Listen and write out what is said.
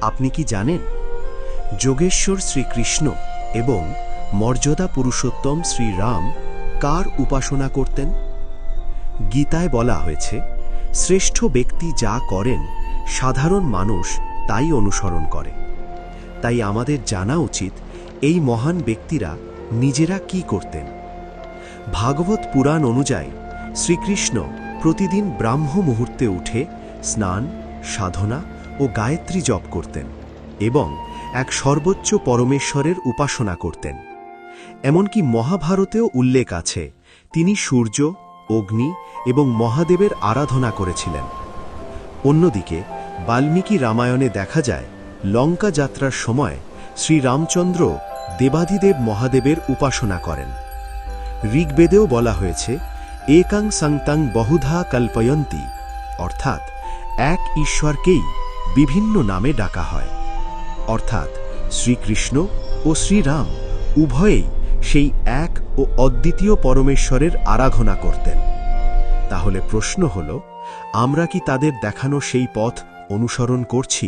আপনি কি জানেন যোগেশ্বর শ্রীকৃষ্ণ এবং মর্যাদা পুরুষোত্তম শ্রীরাম কার উপাসনা করতেন? গীতায় বলা হয়েছে, শ্রেষ্ঠ ব্যক্তি যা করেন সাধারণ মানুষ তাই অনুসরণ করে। তাই আমাদের জানা উচিত এই মহান ব্যক্তিরা নিজেরা কি করতেন। ভাগবত পুরাণ অনুযায়ী শ্রীকৃষ্ণ প্রতিদিন ব্রাহ্ম মুহূর্তে উঠে স্নান, সাধনা ও গায়ত্রী জপ করতেন এবং এক সর্বোচ্চ পরমেশ্বরের উপাসনা করতেন। এমনকি মহাভারতেও উল্লেখ আছে তিনি সূর্য, অগ্নি এবং মহাদেবের আরাধনা করেছিলেন। অন্যদিকে বাল্মীকি রামায়ণে দেখা যায় লঙ্কা যাত্রার সময় শ্রীরামচন্দ্র দেবাধিদেব মহাদেবের উপাসনা করেন। ঋগ্বেদেও বলা হয়েছে একাং সংতাং বহুধা কল্পয়ন্তি, অর্থাৎ এক ঈশ্বরকেই বিভিন্ন নামে ডাকা হয়। অর্থাৎ শ্রীকৃষ্ণ ও শ্রীরাম উভয়েই সেই এক ও অদ্বিতীয় পরমেশ্বরের আরাধনা করতেন। তাহলে প্রশ্ন হল, আমরা কি তাদের দেখানো সেই পথ অনুসরণ করছি?